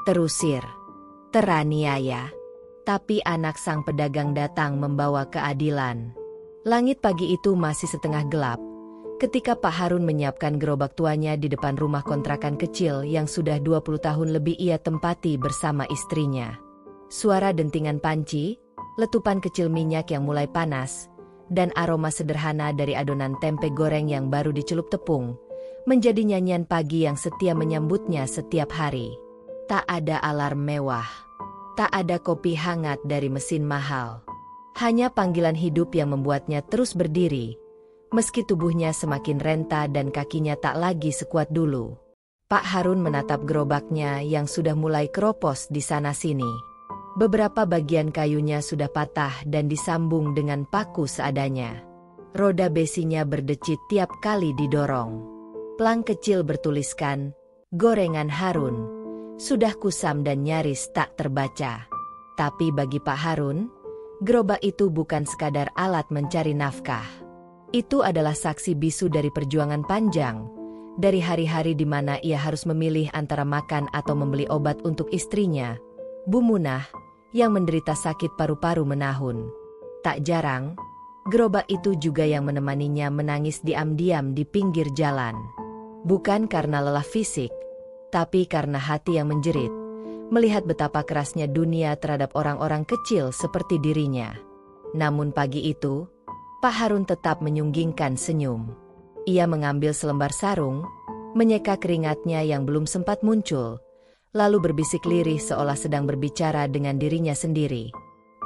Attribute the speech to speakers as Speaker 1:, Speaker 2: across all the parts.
Speaker 1: terusir, teraniaya. Tapi anak sang pedagang datang membawa keadilan. Langit pagi itu masih setengah gelap, ketika Pak Harun menyiapkan gerobak tuanya di depan rumah kontrakan kecil yang sudah 20 tahun lebih ia tempati bersama istrinya. Suara dentingan panci, letupan kecil minyak yang mulai panas, dan aroma sederhana dari adonan tempe goreng yang baru dicelup tepung, menjadi nyanyian pagi yang setia menyambutnya setiap hari. Tak ada alarm mewah. Tak ada kopi hangat dari mesin mahal. Hanya panggilan hidup yang membuatnya terus berdiri, meski tubuhnya semakin renta dan kakinya tak lagi sekuat dulu. Pak Harun menatap gerobaknya yang sudah mulai keropos di sana-sini. Beberapa bagian kayunya sudah patah dan disambung dengan paku seadanya. Roda besinya berdecit tiap kali didorong. Plang kecil bertuliskan, "Gorengan Harun." Sudah kusam dan nyaris tak terbaca. Tapi bagi Pak Harun, gerobak itu bukan sekadar alat mencari nafkah. Itu adalah saksi bisu dari perjuangan panjang, dari hari-hari di mana ia harus memilih antara makan atau membeli obat untuk istrinya, Bu Munah, yang menderita sakit paru-paru menahun. Tak jarang, gerobak itu juga yang menemaninya menangis diam-diam di pinggir jalan. Bukan karena lelah fisik, tapi karena hati yang menjerit, melihat betapa kerasnya dunia terhadap orang-orang kecil seperti dirinya. Namun pagi itu, Pak Harun tetap menyunggingkan senyum. Ia mengambil selembar sarung, menyeka keringatnya yang belum sempat muncul, lalu berbisik lirih seolah sedang berbicara dengan dirinya sendiri.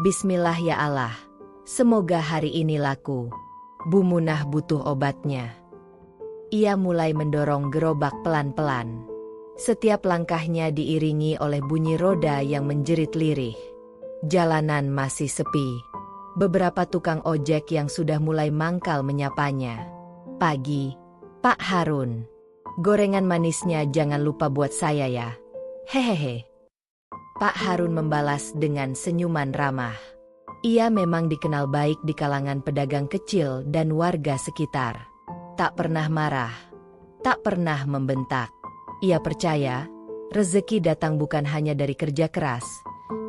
Speaker 1: "Bismillah ya Allah, semoga hari ini laku. Bu Munah butuh obatnya." Ia mulai mendorong gerobak pelan-pelan. Setiap langkahnya diiringi oleh bunyi roda yang menjerit lirih. Jalanan masih sepi. Beberapa tukang ojek yang sudah mulai mangkal menyapanya. "Pagi, Pak Harun. Gorengan manisnya jangan lupa buat saya ya. Hehehe." Pak Harun membalas dengan senyuman ramah. Ia memang dikenal baik di kalangan pedagang kecil dan warga sekitar. Tak pernah marah, tak pernah membentak. Ia percaya, rezeki datang bukan hanya dari kerja keras,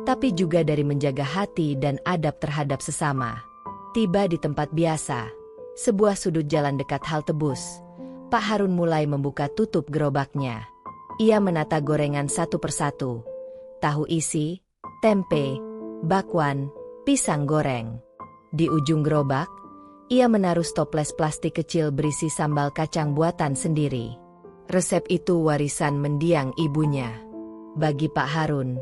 Speaker 1: tapi juga dari menjaga hati dan adab terhadap sesama. Tiba di tempat biasa, sebuah sudut jalan dekat halte bus, Pak Harun mulai membuka tutup gerobaknya. Ia menata gorengan satu persatu. Tahu isi, tempe, bakwan, pisang goreng. Di ujung gerobak, ia menaruh toples plastik kecil berisi sambal kacang buatan sendiri. Resep itu warisan mendiang ibunya. Bagi Pak Harun,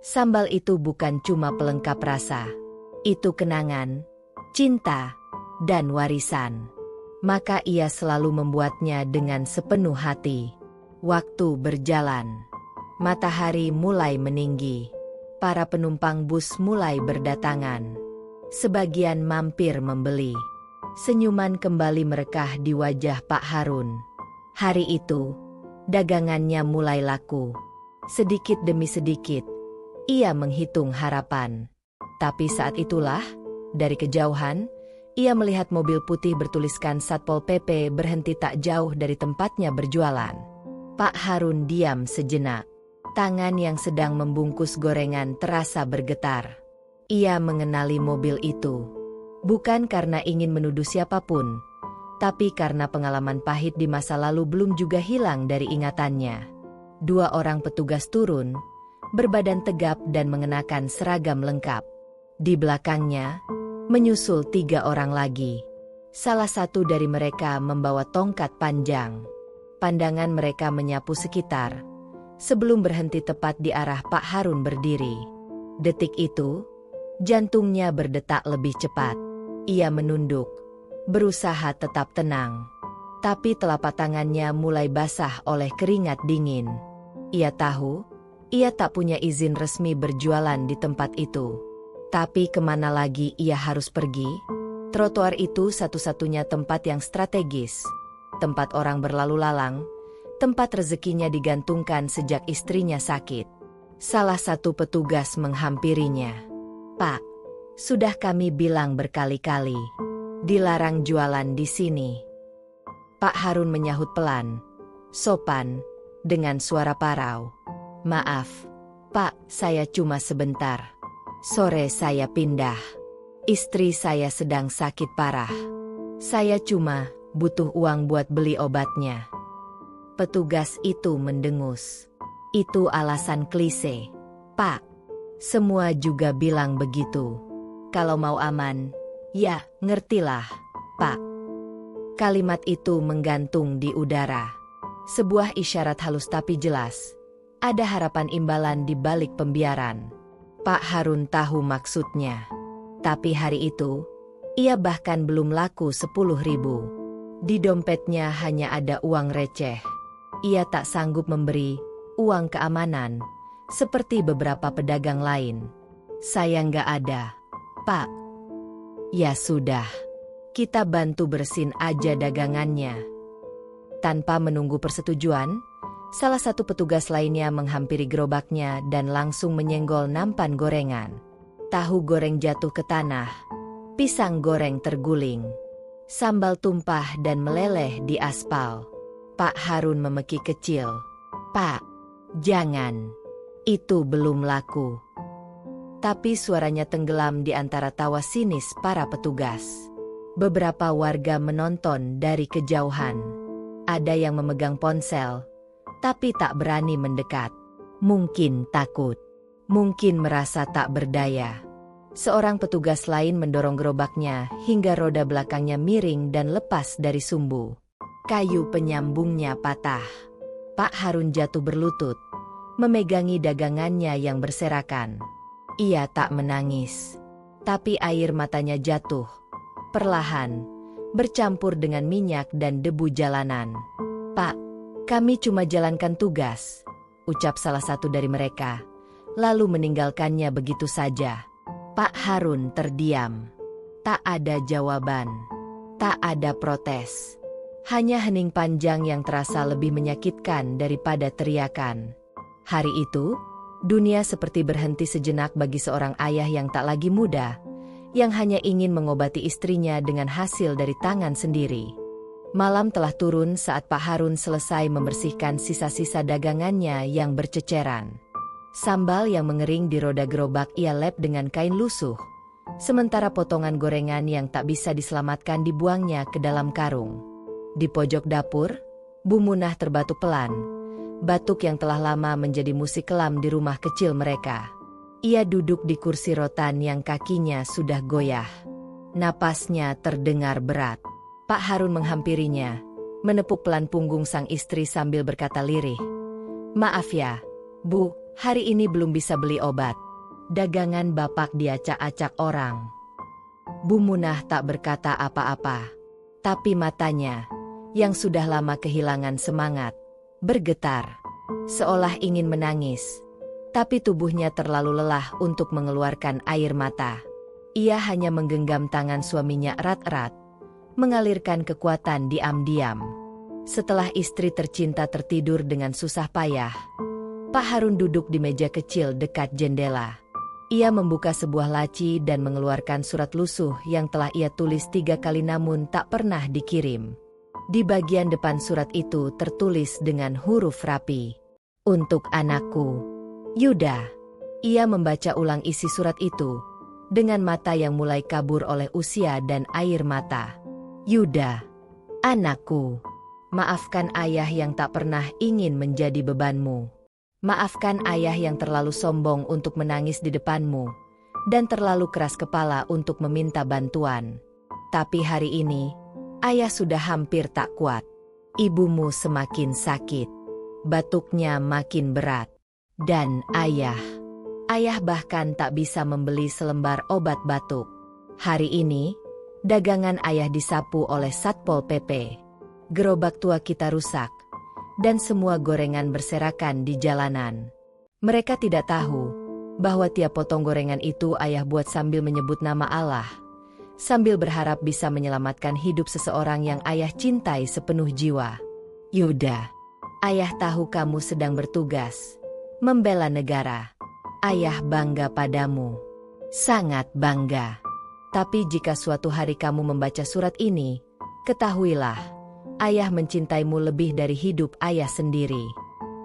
Speaker 1: sambal itu bukan cuma pelengkap rasa. Itu kenangan, cinta, dan warisan. Maka ia selalu membuatnya dengan sepenuh hati. Waktu berjalan. Matahari mulai meninggi. Para penumpang bus mulai berdatangan. Sebagian mampir membeli. Senyuman kembali merekah di wajah Pak Harun. Hari itu, dagangannya mulai laku. Sedikit demi sedikit, ia menghitung harapan. Tapi saat itulah, dari kejauhan, ia melihat mobil putih bertuliskan Satpol PP berhenti tak jauh dari tempatnya berjualan. Pak Harun diam sejenak. Tangan yang sedang membungkus gorengan terasa bergetar. Ia mengenali mobil itu. Bukan karena ingin menuduh siapapun, tapi karena pengalaman pahit di masa lalu belum juga hilang dari ingatannya. 2 orang petugas turun, berbadan tegap dan mengenakan seragam lengkap. Di belakangnya, menyusul 3 orang lagi. Salah satu dari mereka membawa tongkat panjang. Pandangan mereka menyapu sekitar, sebelum berhenti tepat di arah Pak Harun berdiri. Detik itu, jantungnya berdetak lebih cepat. Ia menunduk, berusaha tetap tenang. Tapi telapak tangannya mulai basah oleh keringat dingin. Ia tahu, ia tak punya izin resmi berjualan di tempat itu. Tapi kemana lagi ia harus pergi? Trotoar itu satu-satunya tempat yang strategis. Tempat orang berlalu lalang, tempat rezekinya digantungkan sejak istrinya sakit. Salah satu petugas menghampirinya. "Pak, sudah kami bilang berkali-kali, dilarang jualan di sini." Pak Harun menyahut pelan, sopan, dengan suara parau. "Maaf, Pak, saya cuma sebentar. Sore saya pindah. Istri saya sedang sakit parah. Saya cuma butuh uang buat beli obatnya. Petugas itu mendengus. Itu alasan klise. Pak, semua juga bilang begitu. Kalau mau aman, ya ngertilah, Pak. Kalimat itu menggantung di udara. Sebuah isyarat halus tapi jelas. Ada harapan imbalan di balik pembiaran. Pak Harun tahu maksudnya. Tapi hari itu, ia bahkan belum laku 10.000. Di dompetnya hanya ada uang receh. Ia tak sanggup memberi uang keamanan, seperti beberapa pedagang lain. Saya nggak ada, Pak. Ya sudah, kita bantu bersihin aja dagangannya. Tanpa menunggu persetujuan, salah satu petugas lainnya menghampiri gerobaknya dan langsung menyenggol nampan gorengan. Tahu goreng jatuh ke tanah, pisang goreng terguling, sambal tumpah dan meleleh di aspal. Pak Harun memeki kecil. Pak, jangan. Itu belum laku. Tapi suaranya tenggelam di antara tawa sinis para petugas. Beberapa warga menonton dari kejauhan. Ada yang memegang ponsel, tapi tak berani mendekat. Mungkin takut. Mungkin merasa tak berdaya. Seorang petugas lain mendorong gerobaknya hingga roda belakangnya miring dan lepas dari sumbu. Kayu penyambungnya patah. Pak Harun jatuh berlutut, memegangi dagangannya yang berserakan. Ia tak menangis, tapi air matanya jatuh, perlahan, bercampur dengan minyak dan debu jalanan. Pak, kami cuma jalankan tugas, ucap salah satu dari mereka, lalu meninggalkannya begitu saja. Pak Harun terdiam. Tak ada jawaban. Tak ada protes. Hanya hening panjang yang terasa lebih menyakitkan daripada teriakan. Hari itu, dunia seperti berhenti sejenak bagi seorang ayah yang tak lagi muda, yang hanya ingin mengobati istrinya dengan hasil dari tangan sendiri. Malam telah turun saat Pak Harun selesai membersihkan sisa-sisa dagangannya yang berceceran. Sambal yang mengering di roda gerobak ia lep dengan kain lusuh, sementara potongan gorengan yang tak bisa diselamatkan dibuangnya ke dalam karung. Di pojok dapur, Bu Munah terbatuk pelan, batuk yang telah lama menjadi musik kelam di rumah kecil mereka. Ia duduk di kursi rotan yang kakinya sudah goyah. Napasnya terdengar berat. Pak Harun menghampirinya, menepuk pelan punggung sang istri sambil berkata lirih, "Maaf ya, Bu, hari ini belum bisa beli obat. Dagangan Bapak diacak-acak orang." Bu Munah tak berkata apa-apa. Tapi matanya, yang sudah lama kehilangan semangat, bergetar. Seolah ingin menangis. Tapi tubuhnya terlalu lelah untuk mengeluarkan air mata. Ia hanya menggenggam tangan suaminya erat-erat, mengalirkan kekuatan diam-diam. Setelah istri tercinta tertidur dengan susah payah, Pak Harun duduk di meja kecil dekat jendela. Ia membuka sebuah laci dan mengeluarkan surat lusuh yang telah ia tulis 3 kali namun tak pernah dikirim. Di bagian depan surat itu tertulis dengan huruf rapi, "Untuk anakku, Yuda." Ia membaca ulang isi surat itu, dengan mata yang mulai kabur oleh usia dan air mata. "Yuda, anakku, maafkan ayah yang tak pernah ingin menjadi bebanmu. Maafkan ayah yang terlalu sombong untuk menangis di depanmu, dan terlalu keras kepala untuk meminta bantuan. Tapi hari ini, ayah sudah hampir tak kuat. Ibumu semakin sakit. Batuknya makin berat. Dan ayah bahkan tak bisa membeli selembar obat batuk. Hari ini, dagangan ayah disapu oleh Satpol PP. Gerobak tua kita rusak. Dan semua gorengan berserakan di jalanan. Mereka tidak tahu bahwa tiap potong gorengan itu ayah buat sambil menyebut nama Allah, sambil berharap bisa menyelamatkan hidup seseorang yang ayah cintai sepenuh jiwa. Yuda, ayah tahu kamu sedang bertugas, membela negara. Ayah bangga padamu, sangat bangga. Tapi jika suatu hari kamu membaca surat ini, ketahuilah, ayah mencintaimu lebih dari hidup ayah sendiri."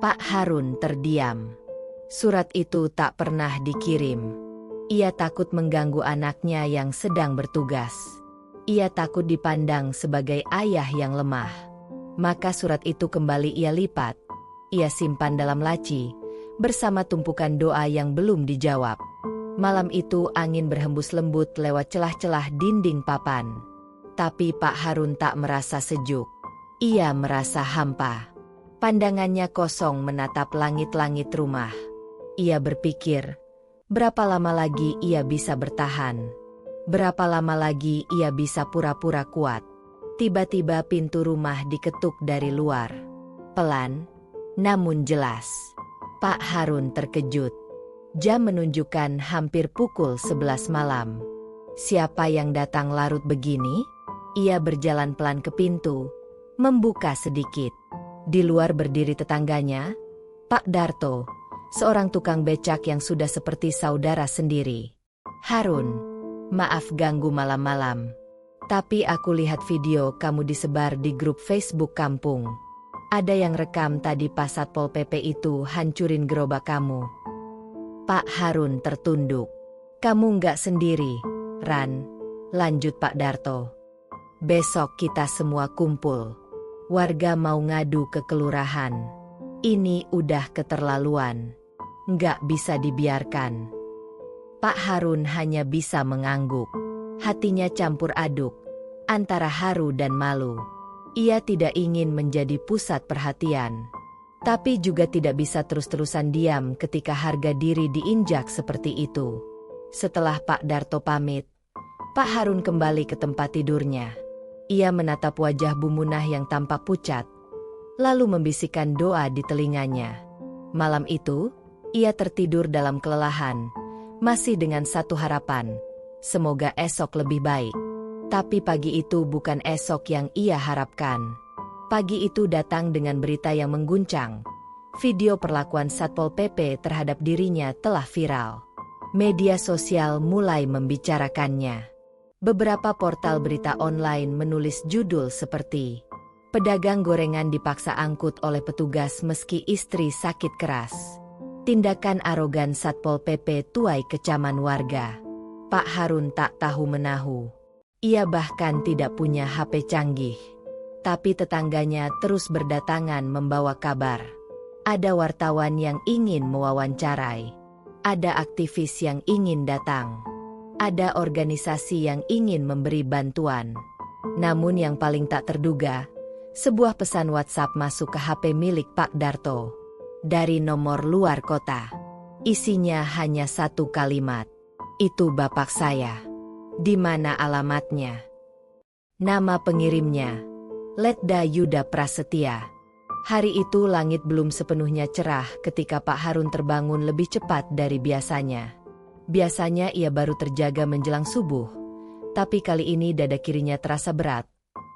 Speaker 1: Pak Harun terdiam. Surat itu tak pernah dikirim. Ia takut mengganggu anaknya yang sedang bertugas. Ia takut dipandang sebagai ayah yang lemah. Maka surat itu kembali ia lipat. Ia simpan dalam laci, bersama tumpukan doa yang belum dijawab. Malam itu angin berhembus lembut lewat celah-celah dinding papan. Tapi Pak Harun tak merasa sejuk. Ia merasa hampa. Pandangannya kosong menatap langit-langit rumah. Ia berpikir, berapa lama lagi ia bisa bertahan? Berapa lama lagi ia bisa pura-pura kuat? Tiba-tiba pintu rumah diketuk dari luar. Pelan, namun jelas. Pak Harun terkejut. Jam menunjukkan hampir pukul 11 malam. Siapa yang datang larut begini? Ia berjalan pelan ke pintu, membuka sedikit. Di luar berdiri tetangganya, Pak Darto, seorang tukang becak yang sudah seperti saudara sendiri. Harun, maaf ganggu malam-malam. Tapi aku lihat video kamu disebar di grup Facebook kampung. Ada yang rekam tadi pas Satpol PP itu hancurin gerobak kamu. Pak Harun tertunduk. Kamu nggak sendiri, Ran, lanjut Pak Darto. Besok kita semua kumpul. Warga mau ngadu ke kelurahan. Ini udah keterlaluan. Nggak bisa dibiarkan. Pak Harun hanya bisa mengangguk. Hatinya campur aduk, antara haru dan malu. Ia tidak ingin menjadi pusat perhatian. Tapi juga tidak bisa terus-terusan diam ketika harga diri diinjak seperti itu. Setelah Pak Darto pamit, Pak Harun kembali ke tempat tidurnya. Ia menatap wajah Bu Munah yang tampak pucat, lalu membisikkan doa di telinganya. Malam itu, ia tertidur dalam kelelahan, masih dengan satu harapan, semoga esok lebih baik. Tapi pagi itu bukan esok yang ia harapkan. Pagi itu datang dengan berita yang mengguncang. Video perlakuan Satpol PP terhadap dirinya telah viral. Media sosial mulai membicarakannya. Beberapa portal berita online menulis judul seperti "Pedagang gorengan dipaksa angkut oleh petugas meski istri sakit keras. Tindakan arogan Satpol PP tuai kecaman warga." Pak Harun tak tahu menahu. Ia bahkan tidak punya HP canggih. Tapi tetangganya terus berdatangan membawa kabar. Ada wartawan yang ingin mewawancarai. Ada aktivis yang ingin datang. Ada organisasi yang ingin memberi bantuan. Namun yang paling tak terduga, sebuah pesan WhatsApp masuk ke HP milik Pak Darto. Dari nomor luar kota. Isinya hanya satu kalimat. Itu bapak saya. Di mana alamatnya? Nama pengirimnya, Letda Yuda Prasetya. Hari itu langit belum sepenuhnya cerah ketika Pak Harun terbangun lebih cepat dari biasanya. Biasanya ia baru terjaga menjelang subuh. Tapi kali ini dada kirinya terasa berat.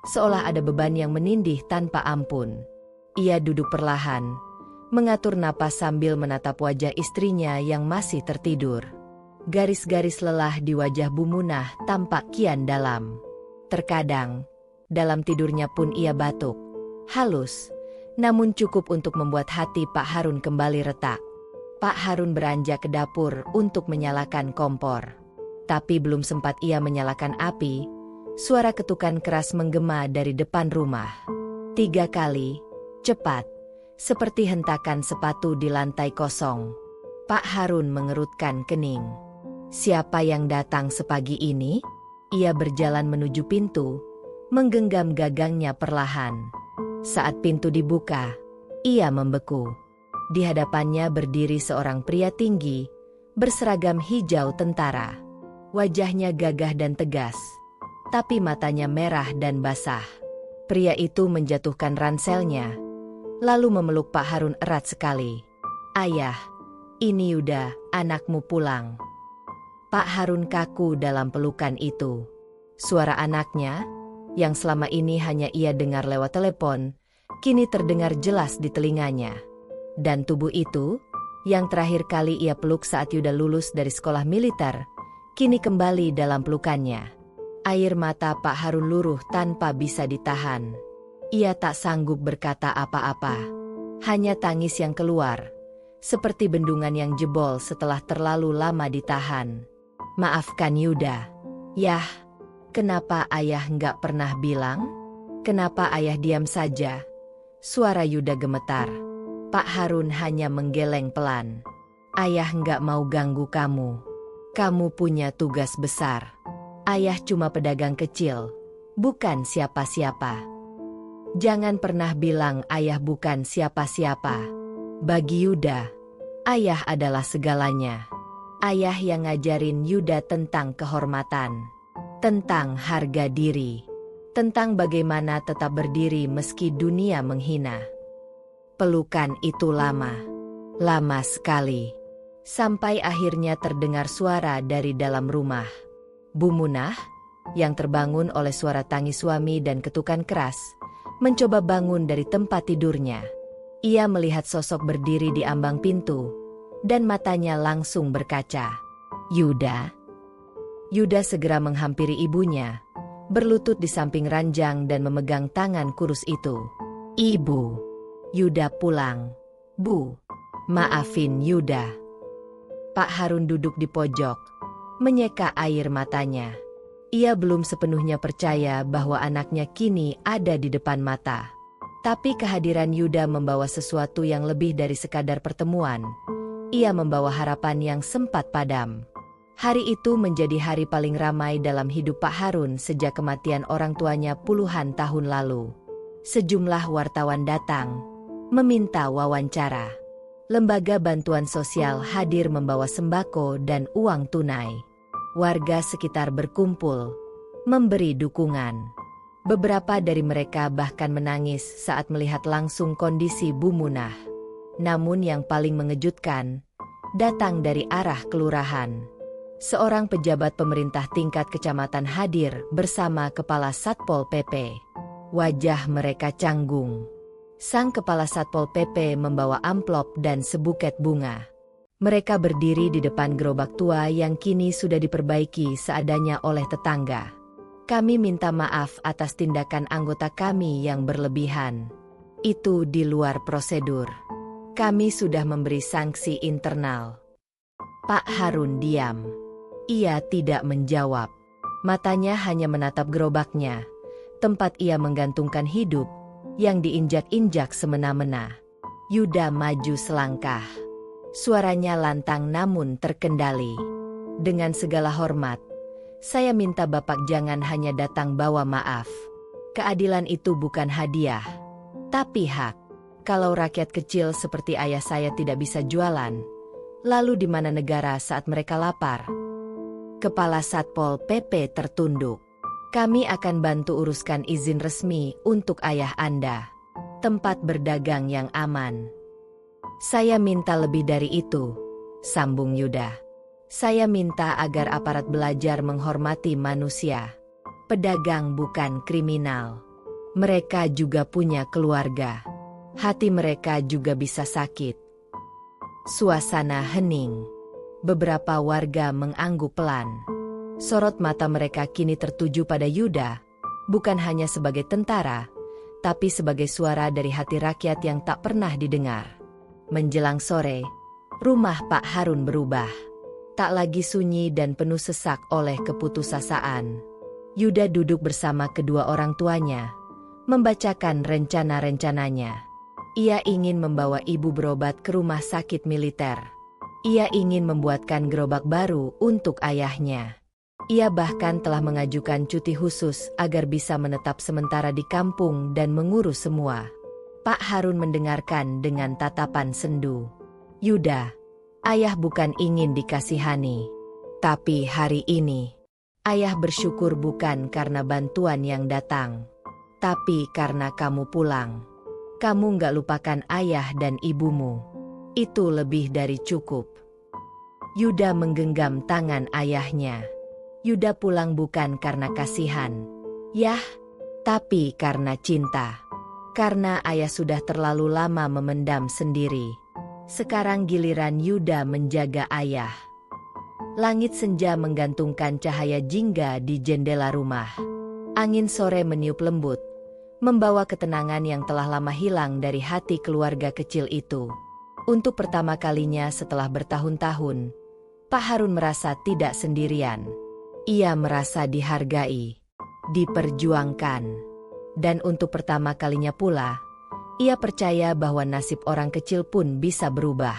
Speaker 1: Seolah ada beban yang menindih tanpa ampun. Ia duduk perlahan, mengatur napas sambil menatap wajah istrinya yang masih tertidur. Garis-garis lelah di wajah Bu Munah tampak kian dalam. Terkadang, dalam tidurnya pun ia batuk. Halus, namun cukup untuk membuat hati Pak Harun kembali retak. Pak Harun beranjak ke dapur untuk menyalakan kompor. Tapi belum sempat ia menyalakan api, suara ketukan keras menggema dari depan rumah. 3 kali, cepat, seperti hentakan sepatu di lantai kosong. Pak Harun mengerutkan kening. Siapa yang datang sepagi ini? Ia berjalan menuju pintu, menggenggam gagangnya perlahan. Saat pintu dibuka, ia membeku. Di hadapannya berdiri seorang pria tinggi, berseragam hijau tentara. Wajahnya gagah dan tegas, tapi matanya merah dan basah. Pria itu menjatuhkan ranselnya, lalu memeluk Pak Harun erat sekali. "Ayah, ini Yuda, anakmu pulang." Pak Harun kaku dalam pelukan itu. Suara anaknya, yang selama ini hanya ia dengar lewat telepon, kini terdengar jelas di telinganya. Dan tubuh itu, yang terakhir kali ia peluk saat Yuda lulus dari sekolah militer, kini kembali dalam pelukannya. Air mata Pak Harun luruh tanpa bisa ditahan. Ia tak sanggup berkata apa-apa. Hanya tangis yang keluar, seperti bendungan yang jebol setelah terlalu lama ditahan. Maafkan Yuda. Yah, kenapa ayah nggak pernah bilang? Kenapa ayah diam saja? Suara Yuda gemetar. Pak Harun hanya menggeleng pelan. Ayah nggak mau ganggu kamu. Kamu punya tugas besar. Ayah cuma pedagang kecil, bukan siapa-siapa. Jangan pernah bilang ayah bukan siapa-siapa. Bagi Yuda, ayah adalah segalanya. Ayah yang ngajarin Yuda tentang kehormatan, tentang harga diri, tentang bagaimana tetap berdiri meski dunia menghina. Pelukan itu lama sekali. Sampai akhirnya terdengar suara dari dalam rumah. Bu Munah, yang terbangun oleh suara tangis suami dan ketukan keras, mencoba bangun dari tempat tidurnya. Ia melihat sosok berdiri di ambang pintu, dan matanya langsung berkaca. Yuda. Yuda segera menghampiri ibunya, berlutut di samping ranjang dan memegang tangan kurus itu. Ibu. Yuda pulang. Bu. Maafin Yuda. Pak Harun duduk di pojok, menyeka air matanya. Ia belum sepenuhnya percaya bahwa anaknya kini ada di depan mata. Tapi kehadiran Yuda membawa sesuatu yang lebih dari sekadar pertemuan. Ia membawa harapan yang sempat padam. Hari itu menjadi hari paling ramai dalam hidup Pak Harun sejak kematian orang tuanya puluhan tahun lalu. Sejumlah wartawan datang, meminta wawancara. Lembaga bantuan sosial hadir membawa sembako dan uang tunai. Warga sekitar berkumpul, memberi dukungan. Beberapa dari mereka bahkan menangis saat melihat langsung kondisi Bu Munah. Namun yang paling mengejutkan, datang dari arah kelurahan. Seorang pejabat pemerintah tingkat kecamatan hadir bersama Kepala Satpol PP. Wajah mereka canggung. Sang Kepala Satpol PP membawa amplop dan sebuket bunga. Mereka berdiri di depan gerobak tua yang kini sudah diperbaiki seadanya oleh tetangga. Kami minta maaf atas tindakan anggota kami yang berlebihan. Itu di luar prosedur. Kami sudah memberi sanksi internal. Pak Harun diam. Ia tidak menjawab. Matanya hanya menatap gerobaknya, tempat ia menggantungkan hidup, yang diinjak-injak semena-mena. Yuda maju selangkah. Suaranya lantang namun terkendali. Dengan segala hormat, saya minta Bapak jangan hanya datang bawa maaf. Keadilan itu bukan hadiah, tapi hak. Kalau rakyat kecil seperti ayah saya tidak bisa jualan, lalu di mana negara saat mereka lapar? Kepala Satpol PP tertunduk. Kami akan bantu uruskan izin resmi untuk ayah Anda. Tempat berdagang yang aman. Saya minta lebih dari itu, sambung Yuda. Saya minta agar aparat belajar menghormati manusia. Pedagang bukan kriminal. Mereka juga punya keluarga. Hati mereka juga bisa sakit. Suasana hening. Beberapa warga mengangguk pelan. Sorot mata mereka kini tertuju pada Yuda, bukan hanya sebagai tentara, tapi sebagai suara dari hati rakyat yang tak pernah didengar. Menjelang sore, rumah Pak Harun berubah. Tak lagi sunyi dan penuh sesak oleh keputusasaan. Yuda duduk bersama kedua orang tuanya, membacakan rencana-rencananya. Ia ingin membawa ibu berobat ke rumah sakit militer. Ia ingin membuatkan gerobak baru untuk ayahnya. Ia bahkan telah mengajukan cuti khusus agar bisa menetap sementara di kampung dan mengurus semua. Pak Harun mendengarkan dengan tatapan sendu. Yuda, ayah bukan ingin dikasihani. Tapi hari ini, ayah bersyukur bukan karena bantuan yang datang, tapi karena kamu pulang. Kamu gak lupakan ayah dan ibumu. Itu lebih dari cukup. Yuda menggenggam tangan ayahnya. Yuda pulang bukan karena kasihan, yah, tapi karena cinta. Karena ayah sudah terlalu lama memendam sendiri. Sekarang giliran Yuda menjaga ayah. Langit senja menggantungkan cahaya jingga di jendela rumah. Angin sore meniup lembut, membawa ketenangan yang telah lama hilang dari hati keluarga kecil itu. Untuk pertama kalinya setelah bertahun-tahun, Pak Harun merasa tidak sendirian. Ia merasa dihargai, diperjuangkan. Dan untuk pertama kalinya pula, ia percaya bahwa nasib orang kecil pun bisa berubah.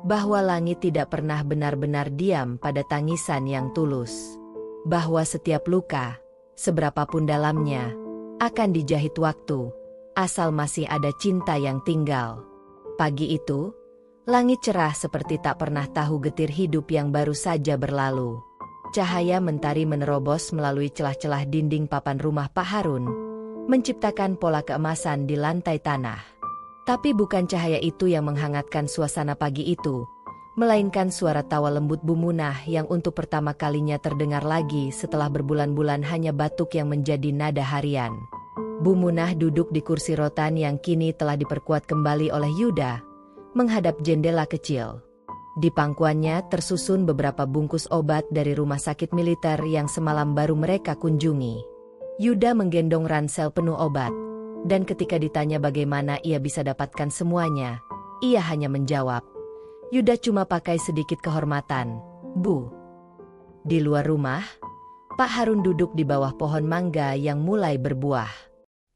Speaker 1: Bahwa langit tidak pernah benar-benar diam pada tangisan yang tulus. Bahwa setiap luka, seberapapun dalamnya, akan dijahit waktu, asal masih ada cinta yang tinggal. Pagi itu, langit cerah seperti tak pernah tahu getir hidup yang baru saja berlalu. Cahaya mentari menerobos melalui celah-celah dinding papan rumah Pak Harun, menciptakan pola keemasan di lantai tanah. Tapi bukan cahaya itu yang menghangatkan suasana pagi itu, melainkan suara tawa lembut Bu Munah yang untuk pertama kalinya terdengar lagi setelah berbulan-bulan hanya batuk yang menjadi nada harian. Bu Munah duduk di kursi rotan yang kini telah diperkuat kembali oleh Yuda, menghadap jendela kecil. Di pangkuannya tersusun beberapa bungkus obat dari rumah sakit militer yang semalam baru mereka kunjungi. Yuda menggendong ransel penuh obat, dan ketika ditanya bagaimana ia bisa dapatkan semuanya, ia hanya menjawab, "Yuda cuma pakai sedikit kehormatan, Bu." Di luar rumah, Pak Harun duduk di bawah pohon mangga yang mulai berbuah.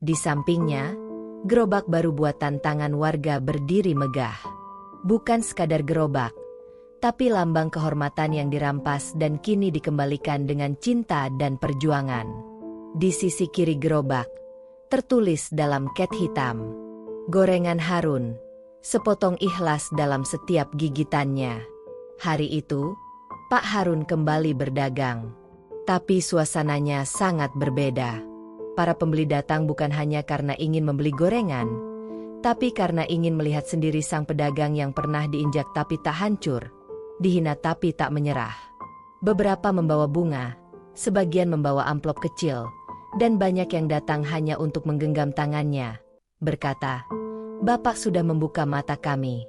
Speaker 1: Di sampingnya, gerobak baru buatan tangan warga berdiri megah. Bukan sekadar gerobak, tapi lambang kehormatan yang dirampas dan kini dikembalikan dengan cinta dan perjuangan. Di sisi kiri gerobak, tertulis dalam cat hitam, "Gorengan Harun, sepotong ikhlas dalam setiap gigitannya." Hari itu, Pak Harun kembali berdagang. Tapi suasananya sangat berbeda. Para pembeli datang bukan hanya karena ingin membeli gorengan, tapi karena ingin melihat sendiri sang pedagang yang pernah diinjak tapi tak hancur, dihina tapi tak menyerah. Beberapa membawa bunga, sebagian membawa amplop kecil, dan banyak yang datang hanya untuk menggenggam tangannya, berkata, "Bapak sudah membuka mata kami."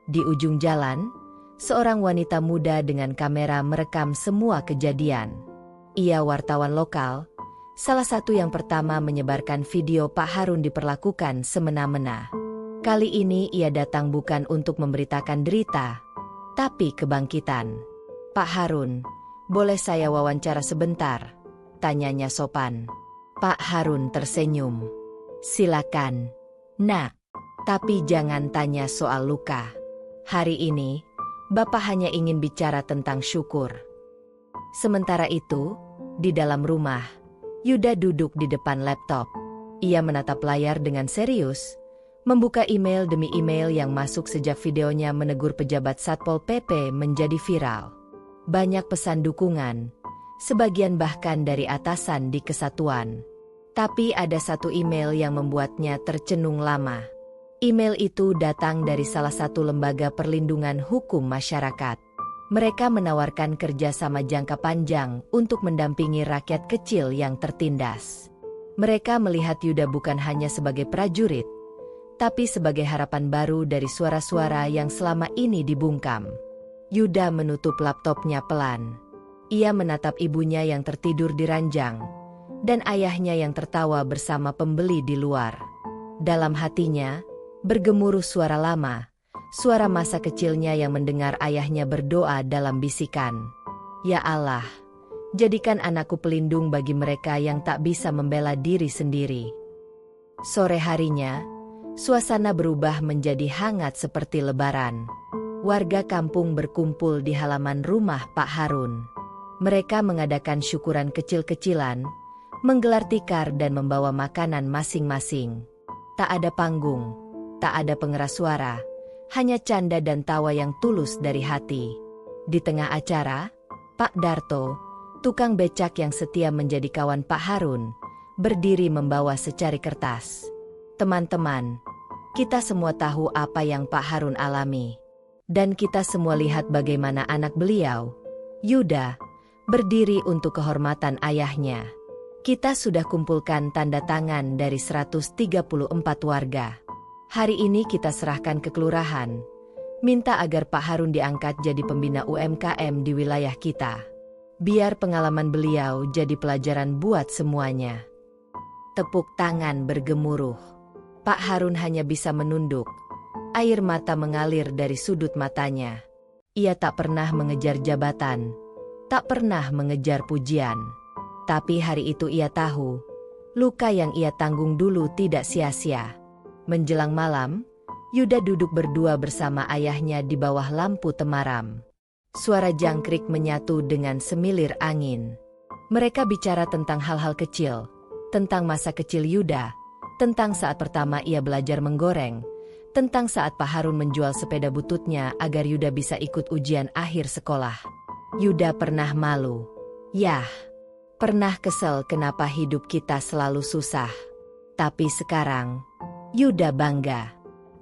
Speaker 1: Di ujung jalan, seorang wanita muda dengan kamera merekam semua kejadian. Ia wartawan lokal, salah satu yang pertama menyebarkan video Pak Harun diperlakukan semena-mena. Kali ini ia datang bukan untuk memberitakan derita, tapi kebangkitan. "Pak Harun, boleh saya wawancara sebentar?" tanyanya sopan. Pak Harun tersenyum. "Silakan, Nak. Tapi jangan tanya soal luka. Hari ini, Bapak hanya ingin bicara tentang syukur." Sementara itu, di dalam rumah, Yuda duduk di depan laptop. Ia menatap layar dengan serius, membuka email demi email yang masuk sejak videonya menegur pejabat Satpol PP menjadi viral. Banyak pesan dukungan, sebagian bahkan dari atasan di kesatuan. Tapi ada satu email yang membuatnya tercenung lama. Email itu datang dari salah satu lembaga perlindungan hukum masyarakat. Mereka menawarkan kerjasama jangka panjang untuk mendampingi rakyat kecil yang tertindas. Mereka melihat Yuda bukan hanya sebagai prajurit, tapi sebagai harapan baru dari suara-suara yang selama ini dibungkam. Yuda menutup laptopnya pelan. Ia menatap ibunya yang tertidur di ranjang, dan ayahnya yang tertawa bersama pembeli di luar. Dalam hatinya, bergemuruh suara lama. Suara masa kecilnya yang mendengar ayahnya berdoa dalam bisikan, "Ya Allah, jadikan anakku pelindung bagi mereka yang tak bisa membela diri sendiri." Sore harinya, suasana berubah menjadi hangat seperti lebaran. Warga kampung berkumpul di halaman rumah Pak Harun. Mereka mengadakan syukuran kecil-kecilan, menggelar tikar dan membawa makanan masing-masing. Tak ada panggung, tak ada pengeras suara. Hanya canda dan tawa yang tulus dari hati. Di tengah acara, Pak Darto, tukang becak yang setia menjadi kawan Pak Harun, berdiri membawa secari kertas. "Teman-teman, kita semua tahu apa yang Pak Harun alami. Dan kita semua lihat bagaimana anak beliau, Yuda, berdiri untuk kehormatan ayahnya. Kita sudah kumpulkan tanda tangan dari 134 warga. Hari ini kita serahkan ke kelurahan, minta agar Pak Harun diangkat jadi pembina UMKM di wilayah kita. Biar pengalaman beliau jadi pelajaran buat semuanya." Tepuk tangan bergemuruh. Pak Harun hanya bisa menunduk. Air mata mengalir dari sudut matanya. Ia tak pernah mengejar jabatan, tak pernah mengejar pujian. Tapi hari itu ia tahu, luka yang ia tanggung dulu tidak sia-sia. Menjelang malam, Yuda duduk berdua bersama ayahnya di bawah lampu temaram. Suara jangkrik menyatu dengan semilir angin. Mereka bicara tentang hal-hal kecil, tentang masa kecil Yuda, tentang saat pertama ia belajar menggoreng, tentang saat Pak Harun menjual sepeda bututnya agar Yuda bisa ikut ujian akhir sekolah. Yuda pernah malu. Yah, pernah kesel kenapa hidup kita selalu susah. Tapi sekarang, Yuda bangga.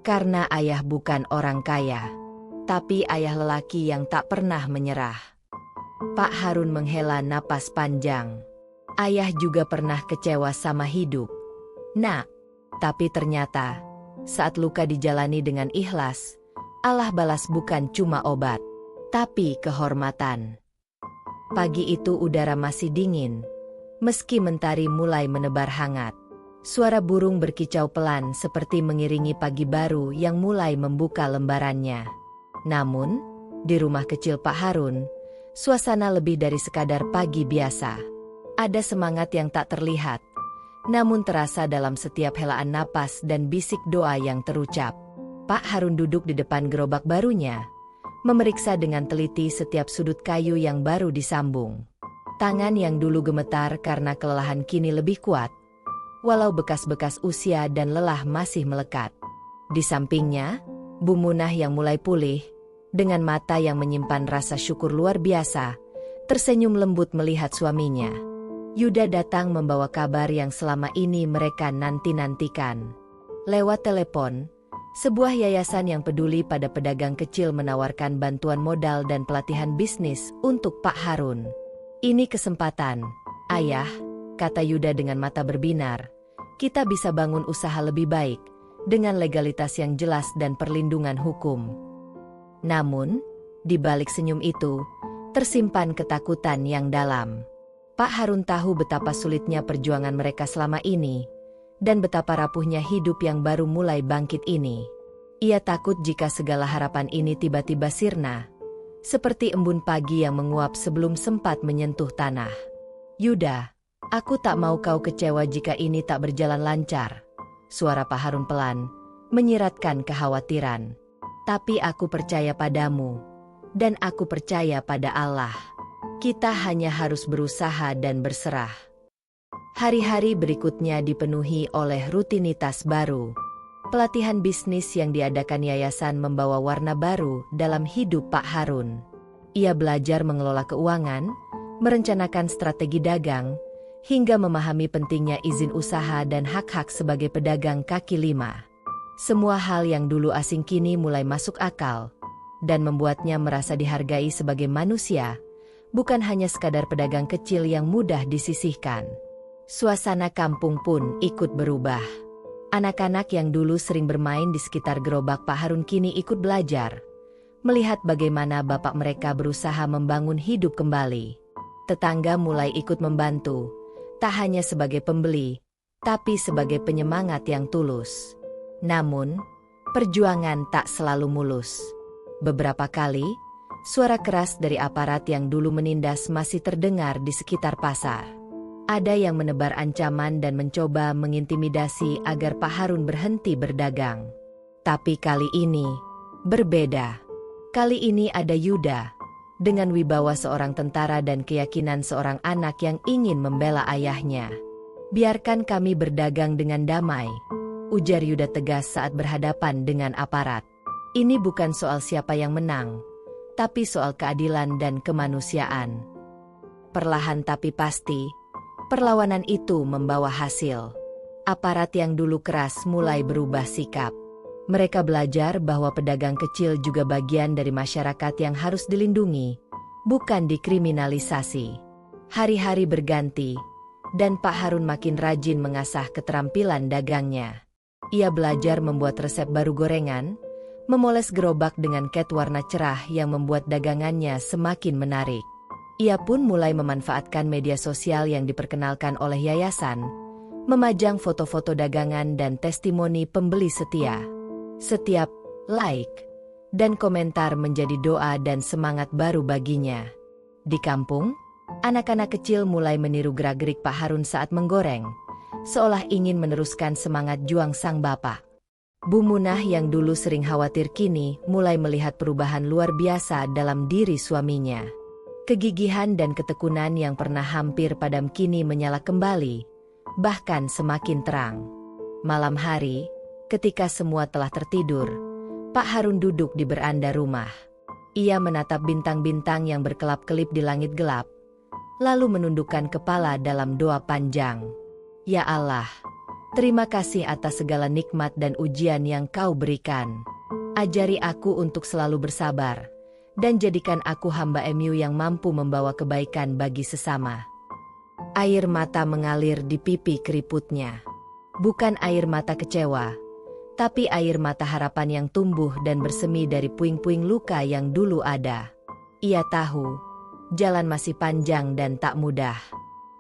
Speaker 1: Karena ayah bukan orang kaya, tapi ayah lelaki yang tak pernah menyerah. Pak Harun menghela napas panjang. Ayah juga pernah kecewa sama hidup. Nak, tapi ternyata, saat luka dijalani dengan ikhlas, Allah balas bukan cuma obat, tapi kehormatan. Pagi itu udara masih dingin, meski mentari mulai menebar hangat. Suara burung berkicau pelan seperti mengiringi pagi baru yang mulai membuka lembarannya. Namun, di rumah kecil Pak Harun, suasana lebih dari sekadar pagi biasa. Ada semangat yang tak terlihat, namun terasa dalam setiap helaan napas dan bisik doa yang terucap. Pak Harun duduk di depan gerobak barunya, memeriksa dengan teliti setiap sudut kayu yang baru disambung. Tangan yang dulu gemetar karena kelelahan kini lebih kuat, walau bekas-bekas usia dan lelah masih melekat. Di sampingnya, Bu Munah yang mulai pulih, dengan mata yang menyimpan rasa syukur luar biasa, tersenyum lembut melihat suaminya. Yuda datang membawa kabar yang selama ini mereka nanti-nantikan. Lewat telepon, sebuah yayasan yang peduli pada pedagang kecil menawarkan bantuan modal dan pelatihan bisnis untuk Pak Harun. Ini kesempatan, Ayah, kata Yuda dengan mata berbinar. Kita bisa bangun usaha lebih baik, dengan legalitas yang jelas dan perlindungan hukum. Namun, di balik senyum itu, tersimpan ketakutan yang dalam. Pak Harun tahu betapa sulitnya perjuangan mereka selama ini, dan betapa rapuhnya hidup yang baru mulai bangkit ini. Ia takut jika segala harapan ini tiba-tiba sirna, seperti embun pagi yang menguap sebelum sempat menyentuh tanah. Yuda, aku tak mau kau kecewa jika ini tak berjalan lancar. Suara Pak Harun pelan, menyiratkan kekhawatiran. Tapi aku percaya padamu, dan aku percaya pada Allah. Kita hanya harus berusaha dan berserah. Hari-hari berikutnya dipenuhi oleh rutinitas baru. Pelatihan bisnis yang diadakan yayasan membawa warna baru dalam hidup Pak Harun. Ia belajar mengelola keuangan, merencanakan strategi dagang, hingga memahami pentingnya izin usaha dan hak-hak sebagai pedagang kaki lima. Semua hal yang dulu asing kini mulai masuk akal, dan membuatnya merasa dihargai sebagai manusia, bukan hanya sekadar pedagang kecil yang mudah disisihkan. Suasana kampung pun ikut berubah. Anak-anak yang dulu sering bermain di sekitar gerobak Pak Harun kini ikut belajar, melihat bagaimana bapak mereka berusaha membangun hidup kembali. Tetangga mulai ikut membantu, tak hanya sebagai pembeli, tapi sebagai penyemangat yang tulus. Namun, perjuangan tak selalu mulus. Beberapa kali, suara keras dari aparat yang dulu menindas masih terdengar di sekitar pasar. Ada yang menebar ancaman dan mencoba mengintimidasi agar Pak Harun berhenti berdagang. Tapi kali ini, berbeda. Kali ini ada Yuda, dengan wibawa seorang tentara dan keyakinan seorang anak yang ingin membela ayahnya. Biarkan kami berdagang dengan damai, ujar Yuda tegas saat berhadapan dengan aparat. Ini bukan soal siapa yang menang, tapi soal keadilan dan kemanusiaan. Perlahan tapi pasti, perlawanan itu membawa hasil. Aparat yang dulu keras mulai berubah sikap. Mereka belajar bahwa pedagang kecil juga bagian dari masyarakat yang harus dilindungi, bukan dikriminalisasi. Hari-hari berganti, dan Pak Harun makin rajin mengasah keterampilan dagangnya. Ia belajar membuat resep baru gorengan, memoles gerobak dengan cat warna cerah yang membuat dagangannya semakin menarik. Ia pun mulai memanfaatkan media sosial yang diperkenalkan oleh yayasan, memajang foto-foto dagangan dan testimoni pembeli setia. Setiap like, dan komentar menjadi doa dan semangat baru baginya. Di kampung, anak-anak kecil mulai meniru gerak-gerik Pak Harun saat menggoreng, seolah ingin meneruskan semangat juang sang bapak. Bu Munah yang dulu sering khawatir kini mulai melihat perubahan luar biasa dalam diri suaminya. Kegigihan dan ketekunan yang pernah hampir padam kini menyala kembali, bahkan semakin terang. Malam hari, ketika semua telah tertidur, Pak Harun duduk di beranda rumah. Ia menatap bintang-bintang yang berkelap-kelip di langit gelap, lalu menundukkan kepala dalam doa panjang. Ya Allah, terima kasih atas segala nikmat dan ujian yang Kau berikan. Ajari aku untuk selalu bersabar, dan jadikan aku hamba-Mu yang mampu membawa kebaikan bagi sesama. Air mata mengalir di pipi keriputnya. Bukan air mata kecewa, tapi air mata harapan yang tumbuh dan bersemi dari puing-puing luka yang dulu ada. Ia tahu, jalan masih panjang dan tak mudah.